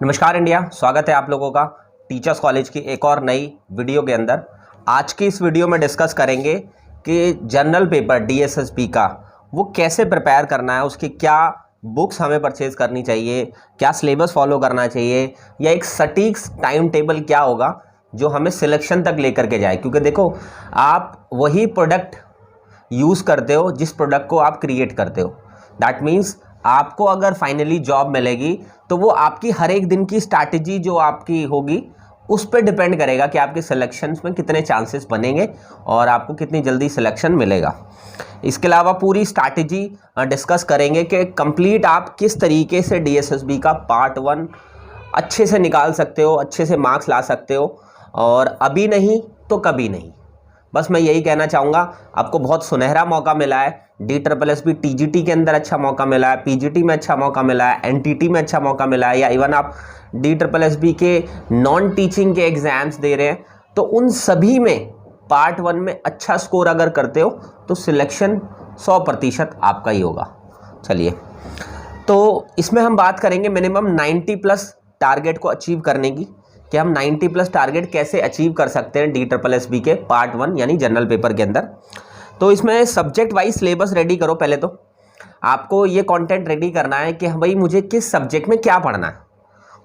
नमस्कार इंडिया, स्वागत है आप लोगों का टीचर्स कॉलेज की एक और नई वीडियो के अंदर। आज की इस वीडियो में डिस्कस करेंगे कि जनरल पेपर डीएसएसबी का वो कैसे प्रिपेयर करना है, उसकी क्या बुक्स हमें परचेज़ करनी चाहिए, क्या सिलेबस फॉलो करना चाहिए, या एक सटीक टाइम टेबल क्या होगा जो हमें सिलेक्शन तक लेकर के जाए। क्योंकि देखो, आप वही प्रोडक्ट यूज़ करते हो जिस प्रोडक्ट को आप क्रिएट करते हो। दैट मीन्स आपको अगर फाइनली जॉब मिलेगी तो वो आपकी हर एक दिन की स्ट्रैटेजी जो आपकी होगी उस पर डिपेंड करेगा कि आपके सिलेक्शंस में कितने चांसेस बनेंगे और आपको कितनी जल्दी सिलेक्शन मिलेगा। इसके अलावा पूरी स्ट्रैटेजी डिस्कस करेंगे कि कंप्लीट आप किस तरीके से डीएसएसबी का पार्ट 1 अच्छे से निकाल सकते हो, अच्छे से मार्क्स ला सकते हो, और अभी नहीं तो कभी नहीं। बस मैं यही कहना चाहूँगा, आपको बहुत सुनहरा मौका मिला है। DSSB TGT के अंदर अच्छा मौका मिला है, PGT में अच्छा मौका मिला है, NTT में अच्छा मौका मिला है, या इवन आप DSSB के नॉन टीचिंग के एग्ज़ाम्स दे रहे हैं, तो उन सभी में पार्ट 1 में अच्छा स्कोर अगर करते हो तो सिलेक्शन 100% आपका ही होगा। चलिए, तो इसमें हम बात करेंगे मिनिमम 90+ टारगेट को अचीव करने की, कि हम 90+ टारगेट कैसे अचीव कर सकते हैं DSSB के पार्ट 1 यानी जनरल पेपर के अंदर। तो इसमें सब्जेक्ट वाइज सिलेबस रेडी करो। पहले तो आपको ये कंटेंट रेडी करना है कि भाई मुझे किस सब्जेक्ट में क्या पढ़ना है,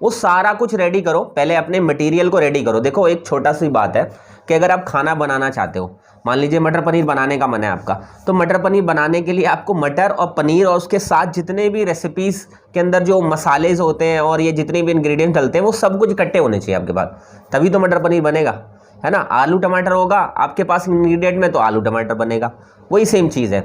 वो सारा कुछ रेडी करो। पहले अपने मटेरियल को रेडी करो। देखो, एक छोटा सी बात है कि अगर आप खाना बनाना चाहते हो, मान लीजिए मटर पनीर बनाने का मन है आपका, तो मटर पनीर बनाने के लिए आपको मटर और पनीर और उसके साथ जितने भी रेसिपीज़ के अंदर जो मसाले होते हैं और ये जितने भी इंग्रेडिएंट डलते हैं वो सब कुछ इकट्ठे होने चाहिए आपके पास, तभी तो मटर पनीर बनेगा, है ना। आलू टमाटर होगा आपके पास इंग्रेडिएंट में तो आलू टमाटर बनेगा। वही सेम चीज़ है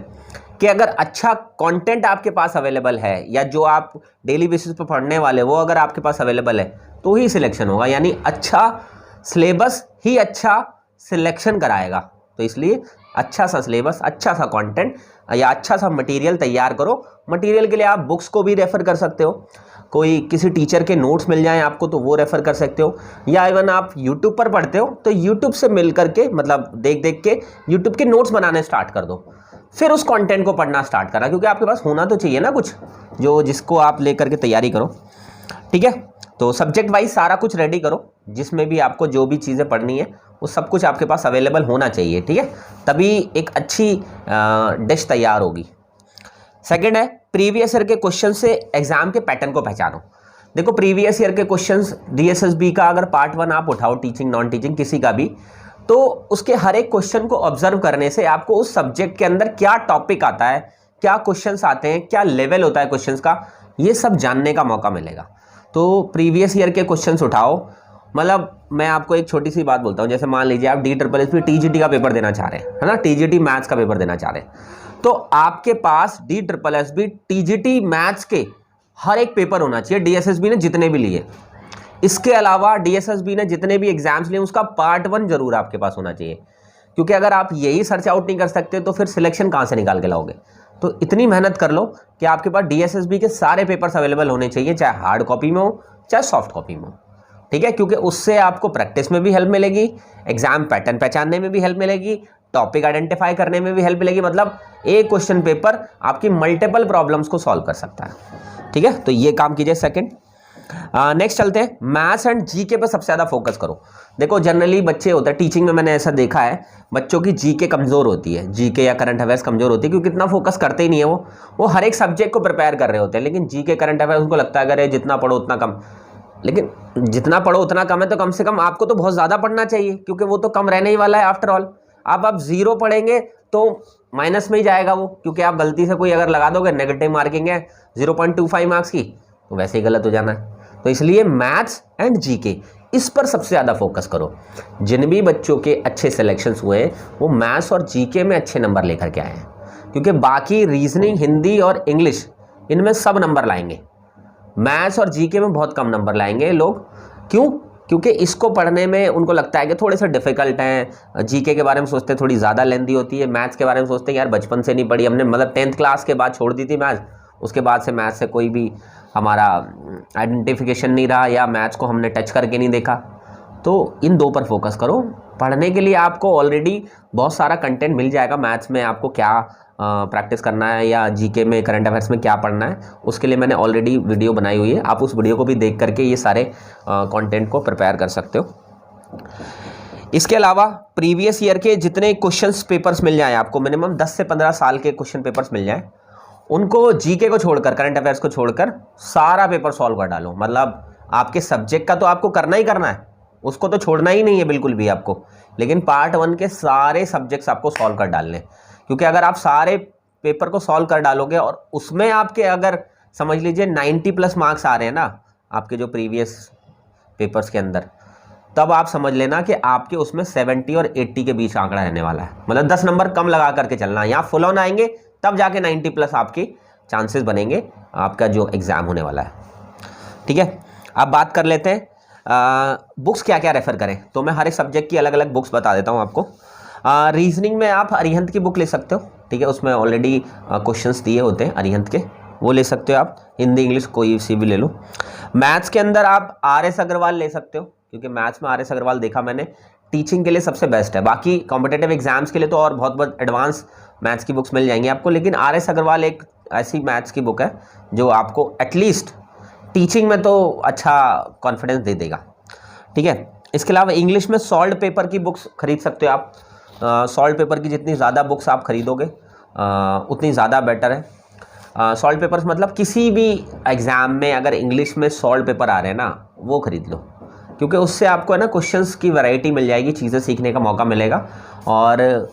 कि अगर अच्छा कंटेंट आपके पास अवेलेबल है या जो आप डेली बेसिस पर पढ़ने वाले वो अगर आपके पास अवेलेबल है तो ही सिलेक्शन होगा। यानी अच्छा सिलेबस ही अच्छा सिलेक्शन कराएगा। तो इसलिए अच्छा सा सिलेबस, अच्छा सा कंटेंट या अच्छा सा मटेरियल तैयार करो। मटेरियल के लिए आप बुक्स को भी रेफ़र कर सकते हो, कोई किसी टीचर के नोट्स मिल जाएं आपको तो वो रेफ़र कर सकते हो, या इवन आप यूट्यूब पर पढ़ते हो तो यूट्यूब से मिल करके, मतलब देख देख के यूट्यूब के नोट्स बनाने स्टार्ट कर दो, फिर उस कंटेंट को पढ़ना स्टार्ट करा। क्योंकि आपके पास होना तो चाहिए ना कुछ जो जिसको आप लेकर के तैयारी करो। ठीक है, तो सब्जेक्ट वाइज सारा कुछ रेडी करो, जिसमें भी आपको जो भी चीज़ें पढ़नी है वो सब कुछ आपके पास अवेलेबल होना चाहिए। ठीक है, तभी एक अच्छी डिश तैयार होगी। सेकंड है, प्रीवियस ईयर के क्वेश्चन से एग्जाम के पैटर्न को पहचानो। देखो, प्रीवियस ईयर के क्वेश्चंस DSSB का अगर पार्ट 1 आप उठाओ, टीचिंग नॉन टीचिंग किसी का भी, तो उसके हर एक क्वेश्चन को ऑब्जर्व करने से आपको उस सब्जेक्ट के अंदर क्या टॉपिक आता है, क्या क्वेश्चंस आते हैं, क्या लेवल होता है क्वेश्चंस का, ये सब जानने का मौका मिलेगा। तो प्रीवियस ईयर के क्वेश्चंस उठाओ। मतलब मैं आपको एक छोटी सी बात बोलता हूँ, जैसे मान लीजिए आप DSSB TGT का पेपर देना चाह रहे हैं, है ना, TGT मैथ्स का पेपर देना चाह रहे हैं, तो आपके पास DSSB TGT मैथ्स के हर एक पेपर होना चाहिए DSSB ने जितने भी लिए। इसके अलावा DSSB ने जितने भी एग्जाम्स लिए उसका पार्ट 1 जरूर आपके पास होना चाहिए। क्योंकि अगर आप यही सर्च आउट नहीं कर सकते तो फिर सिलेक्शन कहाँ से निकाल के लाओगे। तो इतनी मेहनत कर लो कि आपके पास DSSB के सारे पेपर्स अवेलेबल होने चाहिए, चाहे हार्ड कॉपी में हो चाहे सॉफ्ट कॉपी में हो। ठीक है, क्योंकि उससे आपको प्रैक्टिस में भी हेल्प मिलेगी, एग्जाम पैटर्न पहचानने में भी हेल्प मिलेगी, टॉपिक आइडेंटिफाई करने में भी हेल्प मिलेगी। मतलब एक क्वेश्चन पेपर आपकी मल्टीपल प्रॉब्लम्स को सॉल्व कर सकता है। ठीक है, तो ये काम कीजिए। सेकंड, नेक्स्ट चलते हैं, मैथ्स एंड जीके पर सबसे ज़्यादा फोकस करो। देखो, जनरली बच्चे होते हैं, टीचिंग में मैंने ऐसा देखा है, बच्चों की जीके कमज़ोर होती है, जीके या करंट अफेयर्स कमज़ोर होती है, क्योंकि इतना फोकस करते ही नहीं है। वो हर एक सब्जेक्ट को प्रिपेयर कर रहे होते हैं, लेकिन जीके करंट अफेयर्स उनको लगता है अगर जितना पढ़ो उतना कम। लेकिन जितना पढ़ो उतना कम है, तो कम से कम आपको तो बहुत ज़्यादा पढ़ना चाहिए, क्योंकि वो तो कम रहने ही वाला है आफ्टर ऑल। आप 0 पढ़ेंगे तो माइनस में ही जाएगा वो, क्योंकि आप गलती से कोई अगर लगा दोगे, नेगेटिव मार्किंग है 0.25 मार्क्स की, तो वैसे ही गलत हो जाना है। तो इसलिए मैथ्स एंड जीके इस पर सबसे ज़्यादा फोकस करो। जिन भी बच्चों के अच्छे सिलेक्शंस हुए वो मैथ्स और जीके में अच्छे नंबर लेकर के आए हैं, क्योंकि बाकी रीजनिंग, हिंदी और इंग्लिश इनमें सब नंबर लाएंगे, मैथ्स और जीके में बहुत कम नंबर लाएंगे लोग। क्यों? क्योंकि इसको पढ़ने में उनको लगता है कि थोड़े से डिफिकल्ट हैं। जीके के बारे में सोचते हैं थोड़ी ज़्यादा लेंदी होती है, मैथ्स के बारे में सोचते हैं यार बचपन से नहीं पढ़ी हमने, मतलब 10th क्लास के बाद छोड़ दी थी मैथ्स, उसके बाद से मैथ्स से कोई भी हमारा आइडेंटिफिकेशन नहीं रहा, या मैथ्स को हमने टच करके नहीं देखा। तो इन 2 पर फोकस करो। पढ़ने के लिए आपको ऑलरेडी बहुत सारा कंटेंट मिल जाएगा। मैथ्स में आपको क्या प्रैक्टिस करना है या जीके में करंट अफेयर्स में क्या पढ़ना है, उसके लिए मैंने ऑलरेडी वीडियो बनाई हुई है। आप उस वीडियो को भी देख करके ये सारे कंटेंट को प्रिपेयर कर सकते हो। इसके अलावा प्रीवियस ईयर के जितने क्वेश्चंस पेपर्स मिल जाएं आपको, मिनिमम 10 से 15 साल के क्वेश्चन पेपर्स मिल जाएं, उनको जीके को छोड़कर, करंट अफेयर्स को छोड़कर सारा पेपर सॉल्व कर डालो। मतलब आपके सब्जेक्ट का तो आपको करना ही करना है, उसको तो छोड़ना ही नहीं है बिल्कुल भी आपको, लेकिन पार्ट 1 के सारे सब्जेक्ट्स आपको सॉल्व कर डालने। क्योंकि अगर आप सारे पेपर को सॉल्व कर डालोगे और उसमें आपके अगर समझ लीजिए 90+ मार्क्स आ रहे हैं ना आपके जो प्रीवियस पेपर्स के अंदर, तब आप समझ लेना कि आपके उसमें 70 और 80 के बीच आंकड़ा रहने वाला है। मतलब 10 नंबर कम लगा करके चलना, यहाँ फुल ऑन आएंगे तब जाके 90+ आपके चांसेस बनेंगे आपका जो एग्ज़ाम होने वाला है। ठीक है, अब बात कर लेते हैं बुक्स क्या क्या रेफ़र करें। तो मैं हर एक सब्जेक्ट की अलग अलग बुक्स बता देता हूँ आपको। रीजनिंग में आप अरिहंत की बुक ले सकते हो, ठीक है, उसमें ऑलरेडी क्वेश्चंस दिए होते हैं अरिहंत के, वो ले सकते हो आप। हिंदी इंग्लिश कोई सी भी ले लो। मैथ्स के अंदर आप RS अग्रवाल ले सकते हो, क्योंकि मैथ्स में RS अग्रवाल देखा मैंने टीचिंग के लिए सबसे बेस्ट है। बाकी कॉम्पिटेटिव एग्जाम्स के लिए तो और बहुत बहुत एडवांस मैथ्स की बुक्स मिल जाएंगी आपको, लेकिन RS अग्रवाल एक ऐसी मैथ्स की बुक है जो आपको एटलीस्ट टीचिंग में तो अच्छा कॉन्फिडेंस दे देगा। ठीक है, इसके अलावा इंग्लिश में सॉल्व पेपर की बुक्स खरीद सकते हो आप। सॉल्व पेपर की जितनी ज़्यादा बुक्स आप खरीदोगे उतनी ज़्यादा बेटर है। सॉल्व पेपर्स मतलब किसी भी एग्ज़ाम में अगर इंग्लिश में सॉल्व पेपर आ रहे हैं ना, वो खरीद लो, क्योंकि उससे आपको है ना क्वेश्चंस की वैरायटी मिल जाएगी, चीज़ें सीखने का मौका मिलेगा। और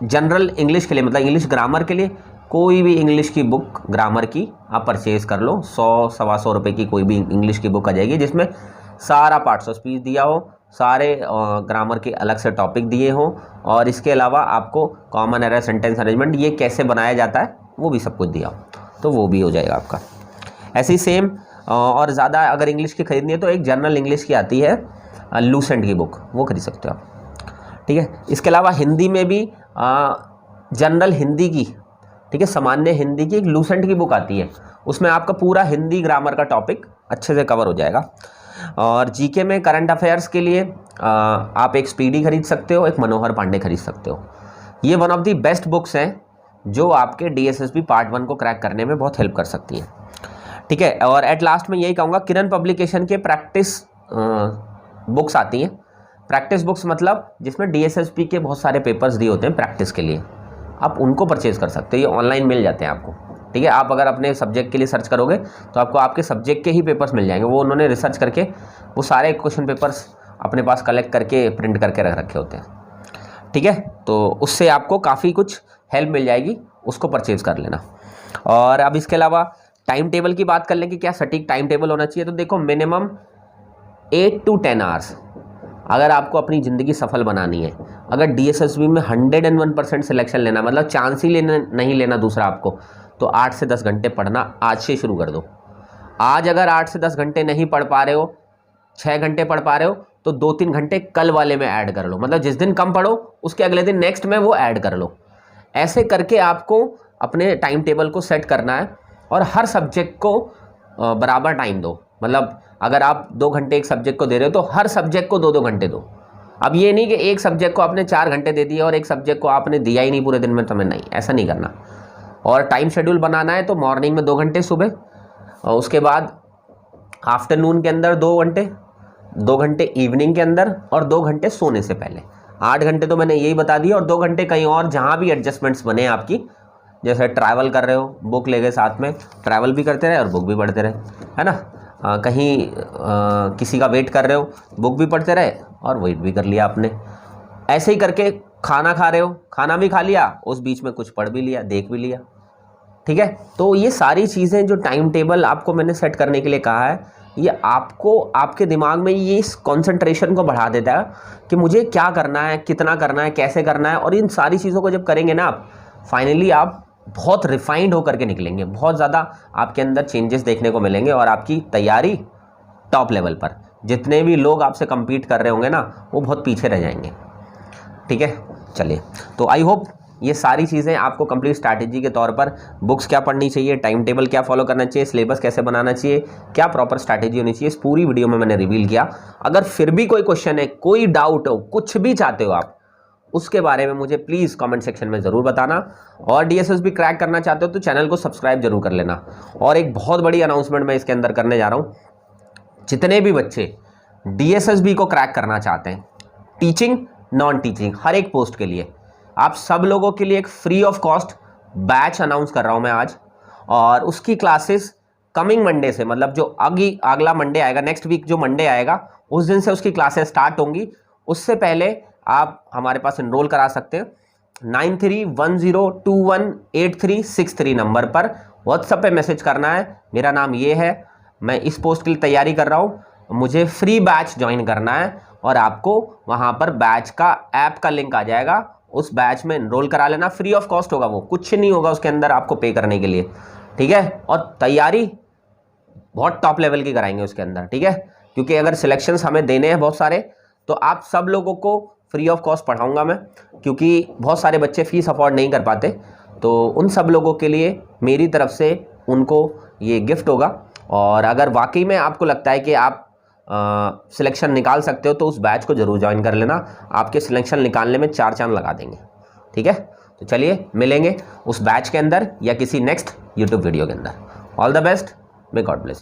जनरल इंग्लिश के लिए, मतलब इंग्लिश ग्रामर के लिए, कोई भी इंग्लिश की बुक ग्रामर की आप परचेज़ कर लो। 100-125 रुपये की कोई भी इंग्लिश की बुक आ जाएगी, जिसमें सारा पार्ट्स ऑफ स्पीच दिया हो, सारे ग्रामर के अलग से टॉपिक दिए हों, और इसके अलावा आपको कॉमन एरर, सेंटेंस अरेंजमेंट, ये कैसे बनाया जाता है वो भी सब कुछ दिया हो, तो वो भी हो जाएगा आपका। ऐसे ही सेम और ज़्यादा अगर इंग्लिश की खरीदनी है तो एक जनरल इंग्लिश की आती है लूसेंट की बुक, वो खरीद सकते हो आप। ठीक है, इसके अलावा हिंदी में भी जनरल हिंदी की, ठीक है, सामान्य हिंदी की एक लूसेंट की बुक आती है, उसमें आपका पूरा हिंदी ग्रामर का टॉपिक अच्छे से कवर हो जाएगा। और जीके में करंट अफेयर्स के लिए आप एक स्पीडी खरीद सकते हो, एक मनोहर पांडे खरीद सकते हो। ये one of the best books हैं जो आपके DSSB पार्ट 1 को क्रैक करने में बहुत हेल्प कर सकती हैं। ठीक है, और एट लास्ट में यही कहूँगा, किरण पब्लिकेशन के प्रैक्टिस बुक्स आती हैं। प्रैक्टिस बुक्स मतलब जिसमें DSSB के बहुत सारे पेपर्स दिए होते हैं प्रैक्टिस के लिए, आप उनको परचेज़ कर सकते हो, ये ऑनलाइन मिल जाते हैं आपको। ठीक है, आप अगर अपने सब्जेक्ट के लिए सर्च करोगे तो आपको आपके सब्जेक्ट के ही पेपर्स मिल जाएंगे, वो उन्होंने रिसर्च करके वो सारे क्वेश्चन पेपर्स अपने पास कलेक्ट करके प्रिंट करके रख रखे होते हैं। ठीक है, तो उससे आपको काफ़ी कुछ हेल्प मिल जाएगी, उसको परचेज़ कर लेना। और अब इसके अलावा टाइम टेबल की बात कर लें कि क्या सटीक टाइम टेबल होना चाहिए, तो देखो मिनिमम 8 to 10 आवर्स अगर आपको अपनी ज़िंदगी सफल बनानी है, अगर DSSB में 101% सिलेक्शन लेना, मतलब चांस ही नहीं लेना दूसरा आपको, तो 8 से 10 घंटे पढ़ना आज से शुरू कर दो। आज अगर 8 से 10 घंटे नहीं पढ़ पा रहे हो, 6 घंटे पढ़ पा रहे हो, तो 2-3 घंटे कल वाले में ऐड कर लो। मतलब जिस दिन कम पढ़ो उसके अगले दिन नेक्स्ट में वो ऐड कर लो। ऐसे करके आपको अपने टाइम टेबल को सेट करना है और हर सब्जेक्ट को बराबर टाइम दो। मतलब अगर आप 2 घंटे एक सब्जेक्ट को दे रहे हो तो हर सब्जेक्ट को 2-2 घंटे दो। अब ये नहीं कि एक सब्जेक्ट को आपने 4 घंटे दे दिए और एक सब्जेक्ट को आपने दिया ही नहीं पूरे दिन में, तुम्हें नहीं, ऐसा नहीं करना। और टाइम शेड्यूल बनाना है तो मॉर्निंग में 2 घंटे सुबह, और उसके बाद आफ्टरनून के अंदर 2 घंटे, 2 घंटे इवनिंग के अंदर, और 2 घंटे सोने से पहले। 8 घंटे तो मैंने यही बता दिया, और 2 घंटे कहीं और जहाँ भी एडजस्टमेंट्स बने आपकी, जैसे ट्रैवल कर रहे हो, बुक ले गए साथ में, ट्रैवल भी करते रहे और बुक भी पढ़ते रहे, है ना। कहीं किसी का वेट कर रहे हो, बुक भी पढ़ते रहे और वेट भी कर लिया आपने। ऐसे ही करके खाना खा रहे हो, खाना भी खा लिया, उस बीच में कुछ पढ़ भी लिया, देख भी लिया। ठीक है, तो ये सारी चीज़ें जो टाइम टेबल आपको मैंने सेट करने के लिए कहा है, ये आपको आपके दिमाग में ये इस कॉन्सेंट्रेशन को बढ़ा देता है कि मुझे क्या करना है, कितना करना है, कैसे करना है। और इन सारी चीज़ों को जब करेंगे ना आप, फाइनली आप बहुत रिफाइंड होकर के निकलेंगे, बहुत ज़्यादा आपके अंदर चेंजेस देखने को मिलेंगे और आपकी तैयारी टॉप लेवल पर। जितने भी लोग आपसे कम्पीट कर रहे होंगे ना, वो बहुत पीछे रह जाएंगे। ठीक है, चलिए, तो आई होप ये सारी चीज़ें आपको कंप्लीट स्ट्रैटेजी के तौर पर, बुक्स क्या पढ़नी चाहिए, टाइम टेबल क्या फॉलो करना चाहिए, सिलेबस कैसे बनाना चाहिए, क्या प्रॉपर स्ट्रैटेजी होनी चाहिए, इस पूरी वीडियो में मैंने रिवील किया। अगर फिर भी कोई क्वेश्चन है, कोई डाउट हो, कुछ भी चाहते हो आप, उसके बारे में मुझे प्लीज़ कमेंट सेक्शन में ज़रूर बताना। और डीएसएसबी क्रैक करना चाहते हो तो चैनल को सब्सक्राइब जरूर कर लेना। और एक बहुत बड़ी अनाउंसमेंट मैं इसके अंदर करने जा रहा हूँ, जितने भी बच्चे डीएसएसबी को क्रैक करना चाहते हैं, टीचिंग नॉन टीचिंग हर एक पोस्ट के लिए, आप सब लोगों के लिए एक free of cost batch announce कर रहा हूँ मैं आज। और उसकी क्लासेस कमिंग मंडे से, मतलब जो अगला मंडे आएगा, नेक्स्ट वीक जो मंडे आएगा उस दिन से उसकी क्लासेस स्टार्ट होंगी। उससे पहले आप हमारे पास इनरोल करा सकते हैं 9310218363 नंबर पर। व्हाट्सएप पे मैसेज करना है, मेरा नाम ये है, मैं इस पोस्ट के लिए तैयारी कर रहा हूँ, मुझे फ्री बैच ज्वाइन करना है। और आपको वहाँ पर बैच का ऐप का लिंक आ जाएगा, उस बैच में इनरोल करा लेना। फ्री ऑफ कॉस्ट होगा, वो कुछ नहीं होगा उसके अंदर आपको पे करने के लिए, ठीक है। और तैयारी बहुत टॉप लेवल की कराएंगे उसके अंदर, ठीक है, क्योंकि अगर सिलेक्शंस हमें देने हैं बहुत सारे, तो आप सब लोगों को फ्री ऑफ कॉस्ट पढ़ाऊंगा मैं, क्योंकि बहुत सारे बच्चे फीस अफोर्ड नहीं कर पाते। तो उन सब लोगों के लिए मेरी तरफ से उनको ये गिफ्ट होगा। और अगर वाकई में आपको लगता है कि आप सिलेक्शन निकाल सकते हो तो उस बैच को जरूर ज्वाइन कर लेना, आपके सिलेक्शन निकालने में 4 चांद लगा देंगे, ठीक है। तो चलिए मिलेंगे उस बैच के अंदर या किसी नेक्स्ट यूट्यूब वीडियो के अंदर। All the best, may God bless.